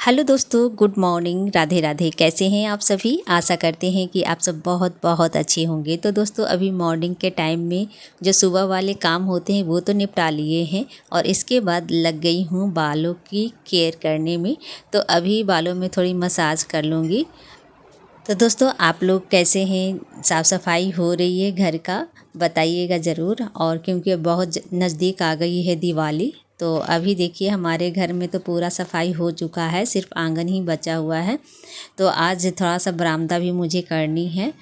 Hello दोस्तों, good morning, Radhe Radhe. कैसे हैं आप सभी? आशा करते हैं कि आप सब बहुत बहुत अच्छे होंगे। तो दोस्तों, अभी मॉर्निंग के टाइम में जो सुबह वाले काम होते हैं वो तो निपटा लिए हैं और इसके बाद लग गई हूँ बालों की केयर करने में। तो अभी बालों में थोड़ी मसाज कर लूँगी। तो दोस्तों, आप लोग कैसे हैं? साफ़ सफाई हो रही है घर का? बताइएगा ज़रूर। और क्योंकि बहुत नज़दीक आ गई है दिवाली, तो अभी देखिए हमारे घर में तो पूरा सफाई हो चुका है, सिर्फ आंगन ही बचा हुआ है। तो आज थोड़ा सा बरामदा भी मुझे करनी है।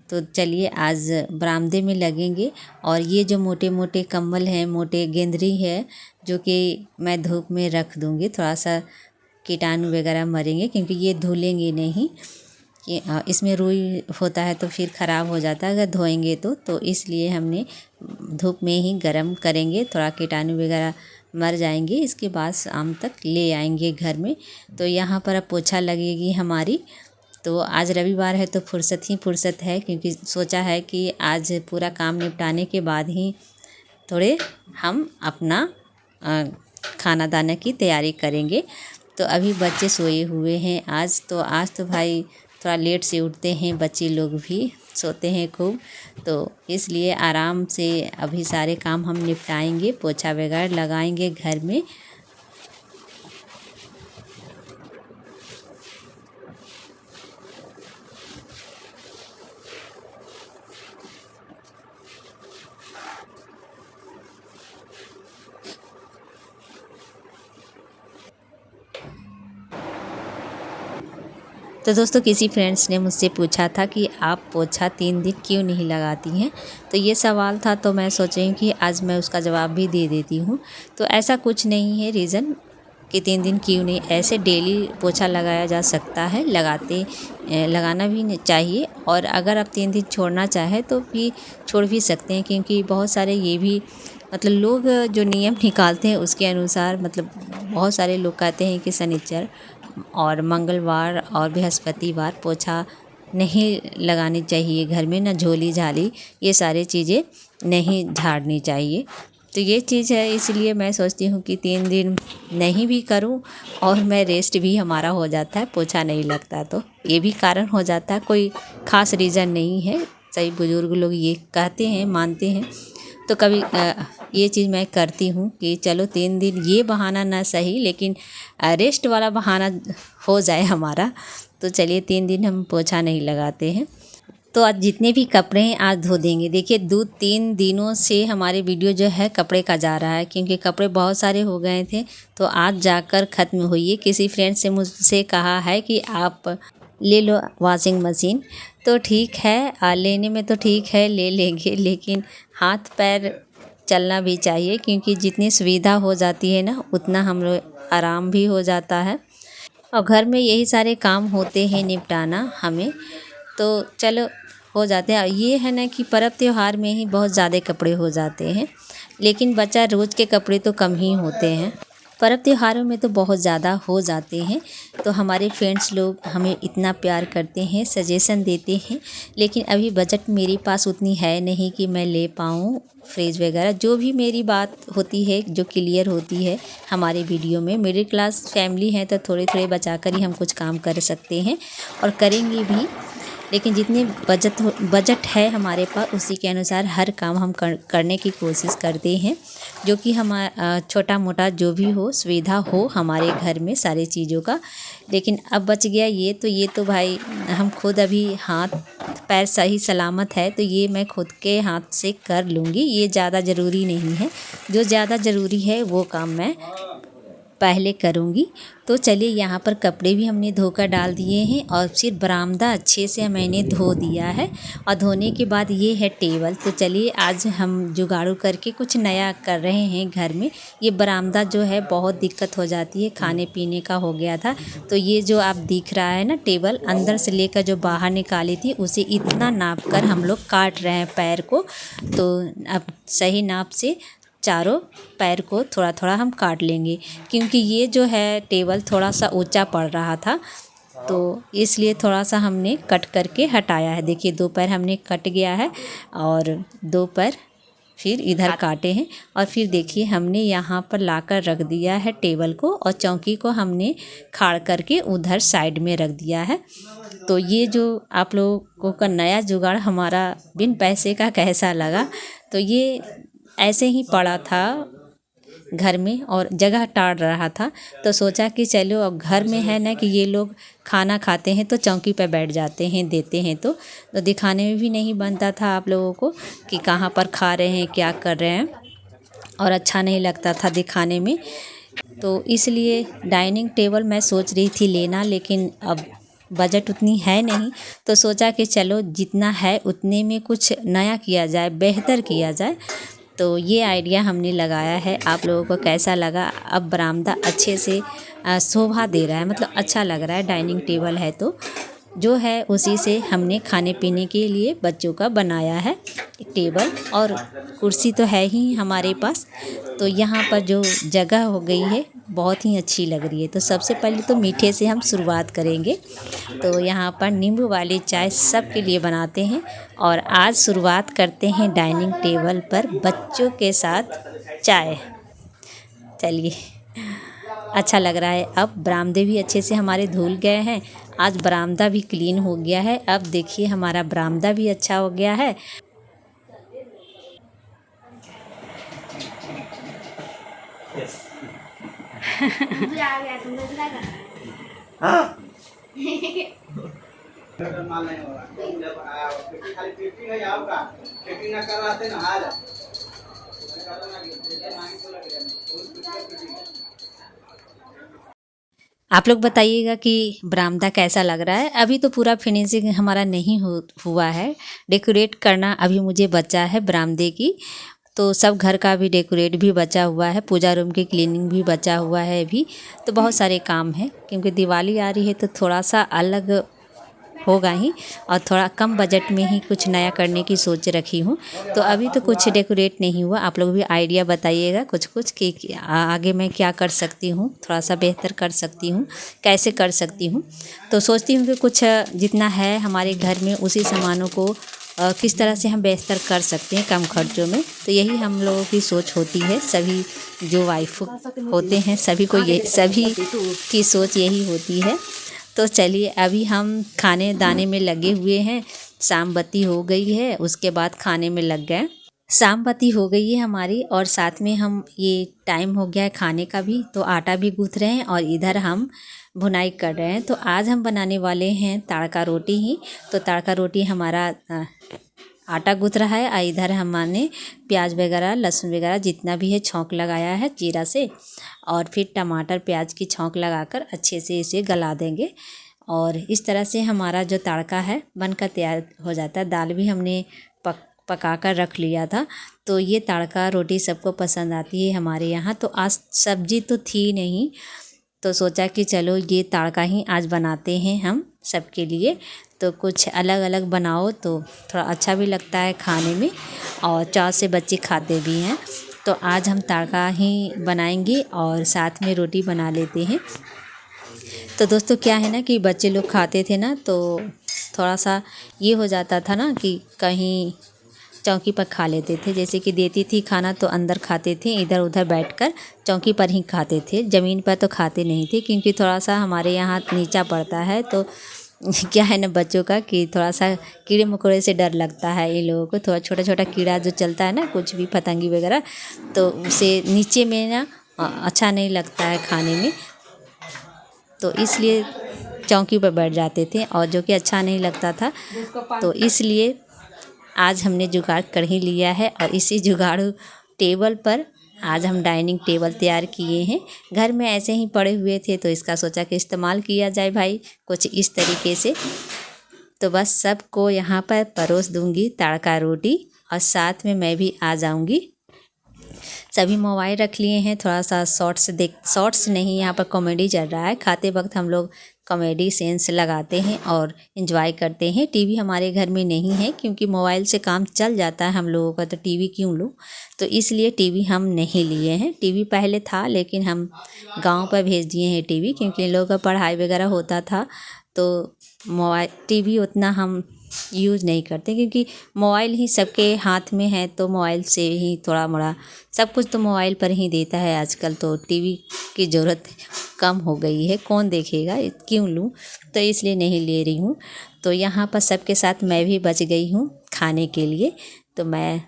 तो चलिए आज बरामदे में लगेंगे। और ये जो मोटे मोटे कम्बल हैं, मोटे गेंदरी है, जो कि मैं धूप में रख दूँगी। थोड़ा सा कीटाणु वगैरह मरेंगे क्योंकि ये धुलेंगे नहीं कि इसमें रुई होता है तो फिर ख़राब हो जाता है अगर धोएंगे तो इसलिए हमने धूप में ही गर्म करेंगे, थोड़ा कीटाणु वगैरह मर जाएंगे। इसके बाद शाम तक ले आएंगे घर में। तो यहाँ पर अब पोछा लगेगी हमारी। तो आज रविवार है तो फुर्सत है, क्योंकि सोचा है कि आज पूरा काम निपटाने के बाद ही थोड़े हम अपना खाना दाना की तैयारी करेंगे। तो अभी बच्चे सोए हुए हैं। आज तो भाई थोड़ा लेट से उठते हैं, बच्चे लोग भी सोते हैं खूब। तो इसलिए आराम से अभी सारे काम हम निपटाएंगे, पोछा वगैरह लगाएंगे घर में। तो दोस्तों, किसी फ्रेंड्स ने मुझसे पूछा था कि आप पोछा 3 दिन क्यों नहीं लगाती हैं। तो ये सवाल था, तो मैं सोची कि आज मैं उसका जवाब भी दे देती हूँ। तो ऐसा कुछ नहीं है रीज़न कि 3 दिन क्यों नहीं, ऐसे डेली पोछा लगाया जा सकता है, लगाना भी चाहिए। और अगर आप 3 दिन छोड़ना चाहें तो भी छोड़ भी सकते हैं, क्योंकि बहुत सारे ये भी मतलब लोग जो नियम निकालते हैं उसके अनुसार, मतलब बहुत सारे लोग कहते हैं कि शनिचर और मंगलवार और बृहस्पतिवार पोछा नहीं लगानी चाहिए घर में, ना झोली झाली ये सारी चीज़ें नहीं झाड़नी चाहिए। तो ये चीज़ है, इसलिए मैं सोचती हूँ कि 3 दिन नहीं भी करूँ और मैं रेस्ट भी हमारा हो जाता है, पोछा नहीं लगता। तो ये भी कारण हो जाता है, कोई ख़ास रीज़न नहीं है। सही बुज़ुर्ग लोग ये कहते हैं, मानते हैं। तो कभी ये चीज़ मैं करती हूँ कि चलो 3 दिन ये बहाना ना सही, लेकिन रेस्ट वाला बहाना हो जाए हमारा। तो चलिए 3 दिन हम पोछा नहीं लगाते हैं। तो आज जितने भी कपड़े हैं आज धो देंगे। देखिए 2-3 दिनों से हमारे वीडियो जो है कपड़े का जा रहा है, क्योंकि कपड़े बहुत सारे हो गए थे। तो आज जाकर ख़त्म हुई है। किसी फ्रेंड से मुझसे कहा है कि आप ले लो वॉशिंग मशीन। तो ठीक है, लेने में तो ठीक है, ले लेंगे, लेकिन हाथ पैर चलना भी चाहिए, क्योंकि जितनी सुविधा हो जाती है ना उतना हम लोग आराम भी हो जाता है। और घर में यही सारे काम होते हैं निपटाना हमें। तो चलो हो जाते हैं। ये है ना कि पर्व त्योहार में ही बहुत ज़्यादा कपड़े हो जाते हैं, लेकिन बच्चा रोज़ के कपड़े तो कम ही होते हैं। पर्व त्योहारों में तो बहुत ज़्यादा हो जाते हैं। तो हमारे फ्रेंड्स लोग हमें इतना प्यार करते हैं, सजेशन देते हैं, लेकिन अभी बजट मेरे पास उतनी है नहीं कि मैं ले पाऊँ फ्रिज वगैरह। जो भी मेरी बात होती है जो क्लियर होती है हमारे वीडियो में, मिडिल क्लास फैमिली है तो थोड़े थोड़े बचा कर ही हम कुछ काम कर सकते हैं और करेंगे भी। लेकिन जितने बजट है हमारे पास उसी के अनुसार हर काम हम करने की कोशिश करते हैं, जो कि हमारा छोटा मोटा जो भी हो सुविधा हो हमारे घर में सारी चीज़ों का। लेकिन अब बच गया ये तो भाई हम खुद अभी हाथ पैर सही सलामत है तो ये मैं खुद के हाथ से कर लूँगी। ये ज़्यादा ज़रूरी नहीं है, जो ज़्यादा ज़रूरी है वो काम मैं पहले करूँगी। तो चलिए यहाँ पर कपड़े भी हमने धोकर डाल दिए हैं और फिर बरामदा अच्छे से मैंने धो दिया है। और धोने के बाद ये है टेबल। तो चलिए आज हम जुगाड़ू करके कुछ नया कर रहे हैं घर में। ये बरामदा जो है बहुत दिक्कत हो जाती है, खाने पीने का हो गया था। तो ये जो आप दिख रहा है ना टेबल, अंदर से लेकर जो बाहर निकाली थी उसे इतना नाप कर हम लोग काट रहे हैं पैर को। तो अब सही नाप से चारों पैर को थोड़ा थोड़ा हम काट लेंगे, क्योंकि ये जो है टेबल थोड़ा सा ऊंचा पड़ रहा था, तो इसलिए थोड़ा सा हमने कट करके हटाया है। देखिए 2 पैर हमने कट गया है और 2 पैर फिर इधर काटे हैं और फिर देखिए हमने यहाँ पर लाकर रख दिया है टेबल को, और चौकी को हमने खाड़ करके उधर साइड में रख दिया है। तो ये जो आप लोगों का नया जुगाड़ हमारा बिन पैसे का कैसा लगा? तो ये ऐसे ही पड़ा था घर में और जगह टाड़ रहा था, तो सोचा कि चलो अब घर में है ना कि ये लोग खाना खाते हैं तो चौकी पर बैठ जाते हैं, देते हैं तो दिखाने में भी नहीं बनता था आप लोगों को कि कहाँ पर खा रहे हैं, क्या कर रहे हैं, और अच्छा नहीं लगता था दिखाने में। तो इसलिए डाइनिंग टेबल मैं सोच रही थी लेना, लेकिन अब बजट उतनी है नहीं, तो सोचा कि चलो जितना है उतने में कुछ नया किया जाए, बेहतर किया जाए। तो ये आइडिया हमने लगाया है। आप लोगों को कैसा लगा? अब बरामदा अच्छे से शोभा दे रहा है, मतलब अच्छा लग रहा है। डाइनिंग टेबल है तो जो है उसी से हमने खाने पीने के लिए बच्चों का बनाया है टेबल, और कुर्सी तो है ही हमारे पास। तो यहाँ पर जो जगह हो गई है बहुत ही अच्छी लग रही है। तो सबसे पहले तो मीठे से हम शुरुआत करेंगे। तो यहाँ पर नींबू वाली चाय सब के लिए बनाते हैं, और आज शुरुआत करते हैं डाइनिंग टेबल पर बच्चों के साथ चाय। चलिए, अच्छा लग रहा है। अब बरामदे भी अच्छे से हमारे धुल गए हैं, आज बरामदा भी क्लीन हो गया है। अब देखिए हमारा बरामदा भी अच्छा हो गया है। आप लोग बताइएगा कि बरामदा कैसा लग रहा है। अभी तो पूरा फिनिशिंग हमारा नहीं हुआ है, डेकोरेट करना अभी मुझे बचा है बरामदे की। तो सब घर का भी डेकोरेट भी बचा हुआ है, पूजा रूम की क्लीनिंग भी बचा हुआ है अभी। तो बहुत सारे काम हैं, क्योंकि दिवाली आ रही है तो थोड़ा सा अलग होगा ही, और थोड़ा कम बजट में ही कुछ नया करने की सोच रखी हूँ। तो अभी तो कुछ डेकोरेट नहीं हुआ। आप लोग भी आइडिया बताइएगा कुछ कुछ कि आगे मैं क्या कर सकती हूँ, थोड़ा सा बेहतर कर सकती हूँ, कैसे कर सकती हूँ। तो सोचती हूँ कि कुछ जितना है हमारे घर में उसी सामानों को किस तरह से हम बेहतर कर सकते हैं कम खर्चों में। तो यही हम लोगों की सोच होती है, सभी जो वाइफ होते हैं सभी की सोच यही होती है। तो चलिए अभी हम खाने दाने में लगे हुए हैं। शाम बत्ती हो गई है, उसके बाद खाने में लग गए। शाम बत्ती हो गई है हमारी, और साथ में हम ये टाइम हो गया है खाने का भी, तो आटा भी गूँथ रहे हैं और इधर हम भुनाई कर रहे हैं। तो आज हम बनाने वाले हैं तड़का रोटी ही। तो तड़का रोटी हमारा आटा गूँथ रहा है, और इधर हमने प्याज वगैरह लहसुन वगैरह जितना भी है छौंक लगाया है जीरा से, और फिर टमाटर प्याज की छौंक लगाकर अच्छे से इसे गला देंगे। और इस तरह से हमारा जो तड़का है बनकर तैयार हो जाता है। दाल भी हमने पका कर रख लिया था। तो ये तड़का रोटी सबको पसंद आती है हमारे यहाँ। तो आज सब्जी तो थी नहीं, तो सोचा कि चलो ये तड़का ही आज बनाते हैं हम सबके लिए। तो कुछ अलग अलग बनाओ तो थोड़ा अच्छा भी लगता है खाने में, और चाव से बच्चे खाते भी हैं। तो आज हम तड़का ही बनाएंगे और साथ में रोटी बना लेते हैं। तो दोस्तों क्या है ना कि बच्चे लोग खाते थे ना, तो थोड़ा सा ये हो जाता था ना कि कहीं चौकी पर खा लेते थे। जैसे कि देती थी खाना तो अंदर खाते थे, इधर उधर बैठकर चौकी पर ही खाते थे, ज़मीन पर तो खाते नहीं थे, क्योंकि थोड़ा सा हमारे यहाँ नीचा पड़ता है। तो क्या है ना बच्चों का कि थोड़ा सा कीड़े मकोड़े से डर लगता है इन लोगों को। थोड़ा छोटा छोटा कीड़ा जो चलता है ना, कुछ भी पतंगी वगैरह, तो उसे नीचे में ना अच्छा नहीं लगता है खाने में। तो इसलिए चौकी पर बैठ जाते थे, और जो कि अच्छा नहीं लगता था। तो इसलिए आज हमने जुगाड़ कर ही लिया है, और इसी जुगाड़ू टेबल पर आज हम डाइनिंग टेबल तैयार किए हैं। घर में ऐसे ही पड़े हुए थे तो इसका सोचा कि इस्तेमाल किया जाए भाई कुछ इस तरीके से। तो बस सबको यहाँ पर परोस दूँगी तड़का रोटी, और साथ में मैं भी आ जाऊँगी। सभी मोबाइल रख लिए हैं, थोड़ा सा शॉर्ट्स नहीं, यहाँ पर कॉमेडी चल रहा है। खाते वक्त हम लोग कॉमेडी सेंस लगाते हैं और इन्जॉय करते हैं। टीवी हमारे घर में नहीं है, क्योंकि मोबाइल से काम चल जाता है हम लोगों का, तो टीवी क्यों लूँ। तो इसलिए टीवी हम नहीं लिए हैं। टीवी पहले था लेकिन हम गांव पर भेज दिए हैं टीवी, क्योंकि इन लोगों का पढ़ाई वगैरह होता था। तो मोबाइल टीवी उतना हम यूज़ नहीं करते, क्योंकि मोबाइल ही सबके हाथ में है, तो मोबाइल से ही थोड़ा मोड़ा सब कुछ तो मोबाइल पर ही देता है। आजकल तो टीवी की ज़रूरत कम हो गई है, कौन देखेगा, क्यों लूँ, तो इसलिए नहीं ले रही हूँ। तो यहाँ पर सबके साथ मैं भी बच गई हूँ खाने के लिए, तो मैं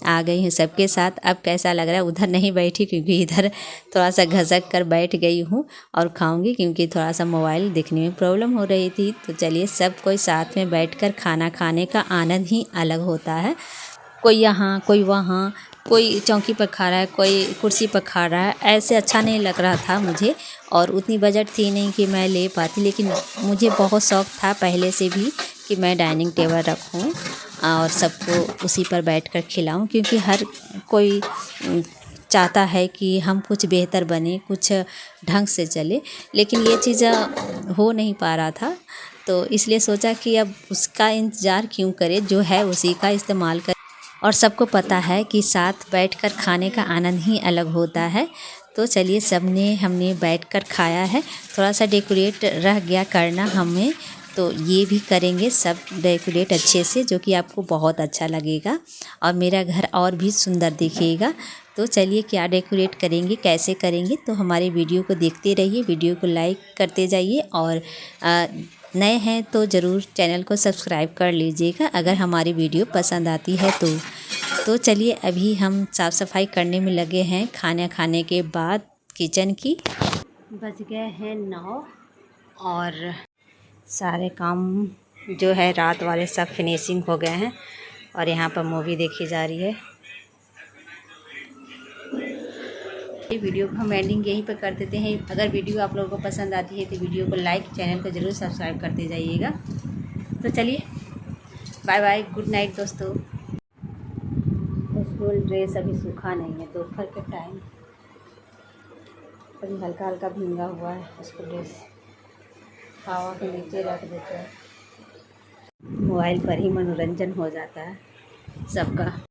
आ गई हूँ सबके साथ। अब कैसा लग रहा है, उधर नहीं बैठी क्योंकि इधर थोड़ा सा घसक कर बैठ गई हूँ और खाऊंगी, क्योंकि थोड़ा सा मोबाइल देखने में प्रॉब्लम हो रही थी। तो चलिए, सब कोई साथ में बैठकर खाना खाने का आनंद ही अलग होता है। कोई यहाँ, कोई वहाँ, कोई चौकी पर खा रहा है, कोई कुर्सी पर खा रहा है, ऐसे अच्छा नहीं लग रहा था मुझे। और उतनी बजट थी नहीं कि मैं ले पाती, लेकिन मुझे बहुत शौक़ था पहले से भी कि मैं डाइनिंग टेबल रखूँ और सबको उसी पर बैठकर खिलाऊं, क्योंकि हर कोई चाहता है कि हम कुछ बेहतर बने, कुछ ढंग से चले, लेकिन ये चीज़ हो नहीं पा रहा था। तो इसलिए सोचा कि अब उसका इंतज़ार क्यों करें, जो है उसी का इस्तेमाल करें। और सबको पता है कि साथ बैठकर खाने का आनंद ही अलग होता है। तो चलिए, हमने बैठकर खाया है। थोड़ा सा डेकोरेट रह गया करना हमें, तो ये भी करेंगे सब डेकोरेट अच्छे से, जो कि आपको बहुत अच्छा लगेगा और मेरा घर और भी सुंदर दिखेगा। तो चलिए, क्या डेकोरेट करेंगे, कैसे करेंगे, तो हमारे वीडियो को देखते रहिए, वीडियो को लाइक करते जाइए, और नए हैं तो ज़रूर चैनल को सब्सक्राइब कर लीजिएगा अगर हमारी वीडियो पसंद आती है तो चलिए, अभी हम साफ़ सफाई करने में लगे हैं खाना खाने के बाद किचन की। बज गए हैं 9 और सारे काम जो है रात वाले सब फिनिशिंग हो गए हैं, और यहाँ पर मूवी देखी जा रही है। वीडियो को हम एंडिंग यहीं पर कर देते हैं। अगर वीडियो आप लोगों को पसंद आती है तो वीडियो को लाइक, चैनल को ज़रूर सब्सक्राइब करते जाइएगा। तो चलिए, बाय बाय, गुड नाइट दोस्तों। स्कूल ड्रेस अभी सूखा नहीं है, दोपहर के टाइम अभी हल्का हल्का भींगा हुआ है। स्कूल ड्रेस हवा के नीचे रख देते हैं, मोबाइल पर ही मनोरंजन हो जाता है सबका।